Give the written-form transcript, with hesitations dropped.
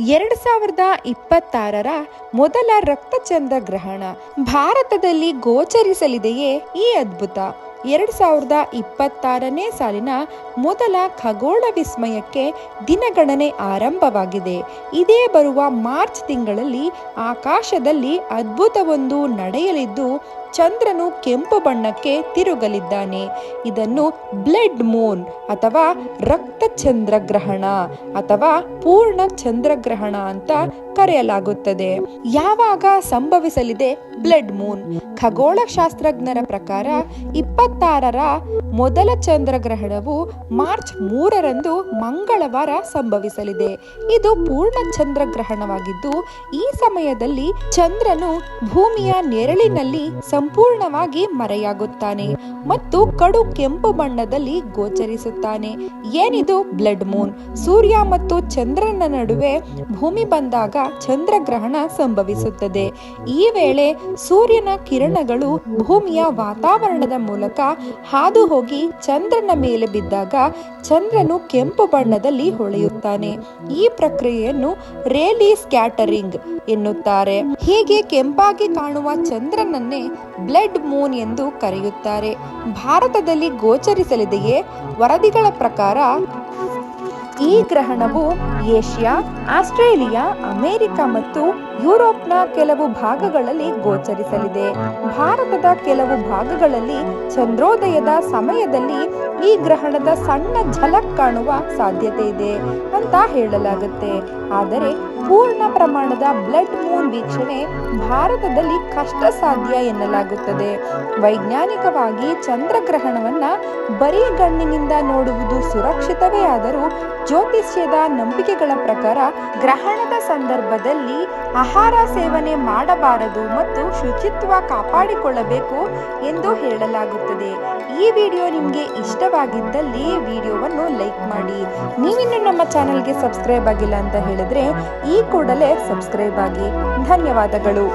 2026ರ ಮೊದಲ ರಕ್ತಚಂದ್ರ ಗ್ರಹಣ ಭಾರತದಲ್ಲಿ ಗೋಚರಿಸಲಿದೆಯೇ ಈ ಅದ್ಭುತ? 2026ನೇ ಸಾಲಿನ ಮೊದಲ ಖಗೋಳ ವಿಸ್ಮಯಕ್ಕೆ ದಿನಗಣನೆ ಆರಂಭವಾಗಿದೆ. ಇದೇ ಬರುವ ಮಾರ್ಚ್ ತಿಂಗಳಲ್ಲಿ ಆಕಾಶದಲ್ಲಿ ಅದ್ಭುತವೊಂದು ನಡೆಯಲಿದ್ದು, ಚಂದ್ರನು ಕೆಂಪು ಬಣ್ಣಕ್ಕೆ ತಿರುಗಲಿದ್ದಾನೆ. ಇದನ್ನು ಬ್ಲಡ್ ಮೂನ್ ಅಥವಾ ರಕ್ತ ಚಂದ್ರಗ್ರಹಣ ಅಥವಾ ಪೂರ್ಣ ಚಂದ್ರಗ್ರಹಣ ಅಂತ ಕರೆಯಲಾಗುತ್ತದೆ. ಯಾವಾಗ ಸಂಭವಿಸಲಿದೆ ಬ್ಲಡ್ ಮೂನ್? ಖಗೋಳಶಾಸ್ತ್ರಜ್ಞರ ಪ್ರಕಾರ 26ರ ಮೊದಲ ಚಂದ್ರಗ್ರಹಣವು ಮಾರ್ಚ್ 3ರಂದು ಮಂಗಳವಾರ ಸಂಭವಿಸಲಿದೆ. ಇದು ಪೂರ್ಣ ಚಂದ್ರಗ್ರಹಣವಾಗಿದ್ದು, ಈ ಸಮಯದಲ್ಲಿ ಚಂದ್ರನು ಭೂಮಿಯ ನೆರಳಿನಲ್ಲಿ ಸಂಪೂರ್ಣವಾಗಿ ಮರೆಯಾಗುತ್ತಾನೆ ಮತ್ತು ಕಡು ಕೆಂಪು ಬಣ್ಣದಲ್ಲಿ ಗೋಚರಿಸುತ್ತಾನೆ. ಏನಿದು ಬ್ಲಡ್ ಮೂನ್? ಸೂರ್ಯ ಮತ್ತು ಚಂದ್ರನ ನಡುವೆ ಭೂಮಿ ಬಂದಾಗ ಚಂದ್ರಗ್ರಹಣ ಸಂಭವಿಸುತ್ತದೆ. ಈ ವೇಳೆ ಸೂರ್ಯನ ಕಿರಣಗಳು ಭೂಮಿಯ ವಾತಾವರಣದ ಮೂಲಕ ಹಾದು ಹೋಗಿ ಚಂದ್ರನ ಮೇಲೆ ಬಿದ್ದಾಗ ಚಂದ್ರನು ಕೆಂಪು ಬಣ್ಣದಲ್ಲಿ ಹೊಳೆಯುತ್ತಾನೆ. ಈ ಪ್ರಕ್ರಿಯೆಯನ್ನು ರೇಲಿ ಸ್ಕ್ಯಾಟರಿಂಗ್ ಎನ್ನುತ್ತಾರೆ. ಹೀಗೆ ಕೆಂಪಾಗಿ ಕಾಣುವ ಚಂದ್ರನನ್ನೇ ಬ್ಲಡ್ ಮೂನ್ ಎಂದು ಕರೆಯುತ್ತಾರೆ. ಭಾರತದಲ್ಲಿ ಗೋಚರಿಸಲಿದೆಯೇ? ವರದಿಗಳ ಪ್ರಕಾರ ಈ ಗ್ರಹಣವು ಏಷ್ಯಾ, ಆಸ್ಟ್ರೇಲಿಯಾ, ಅಮೆರಿಕ ಮತ್ತು ಯುರೋಪ್ನ ಕೆಲವು ಭಾಗಗಳಲ್ಲಿ ಗೋಚರಿಸಲಿದೆ. ಭಾರತದ ಕೆಲವು ಭಾಗಗಳಲ್ಲಿ ಚಂದ್ರೋದಯದ ಸಮಯದಲ್ಲಿ ಈ ಗ್ರಹಣದ ಸಣ್ಣ ಝಲಕ್ ಕಾಣುವ ಸಾಧ್ಯತೆ ಇದೆ ಅಂತ ಹೇಳಲಾಗುತ್ತೆ. ಆದರೆ ಪೂರ್ಣ ಪ್ರಮಾಣದ ಬ್ಲಡ್ ಮೂನ್ ವೀಕ್ಷಣೆ ಭಾರತದಲ್ಲಿ ಕಷ್ಟ ಸಾಧ್ಯ ಎನ್ನಲಾಗುತ್ತದೆ. ವೈಜ್ಞಾನಿಕವಾಗಿ ಚಂದ್ರಗ್ರಹಣವನ್ನ ಬರೀ ಕಣ್ಣಿನಿಂದ ನೋಡುವುದು ಸುರಕ್ಷಿತವೇ ಆದರೂ ಜ್ಯೋತಿಷ್ಯದ ನಂಬಿಕೆಗಳ ಪ್ರಕಾರ ಗ್ರಹಣದ ಸಂದರ್ಭದಲ್ಲಿ ಆಹಾರ ಸೇವನೆ ಮಾಡಬಾರದು ಮತ್ತು ಶುಚಿತ್ವ ಕಾಪಾಡಿಕೊಳ್ಳಬೇಕು ಎಂದು ಹೇಳಲಾಗುತ್ತದೆ. ಈ ವಿಡಿಯೋ ನಿಮಗೆ ಇಷ್ಟವಾಗಿದ್ದಲ್ಲಿ ವಿಡಿಯೋವನ್ನು ಲೈಕ್ ಮಾಡಿ. ನೀವಿನ್ನು ನಮ್ಮ ಚಾನೆಲ್ಗೆ ಸಬ್ಸ್ಕ್ರೈಬ್ ಆಗಿಲ್ಲ ಅಂತ ಹೇಳಿದ್ರೆ ಈ ಕೂಡಲೇ ಸಬ್ಸ್ಕ್ರೈಬ್ ಆಗಿ. ಧನ್ಯವಾದಗಳು.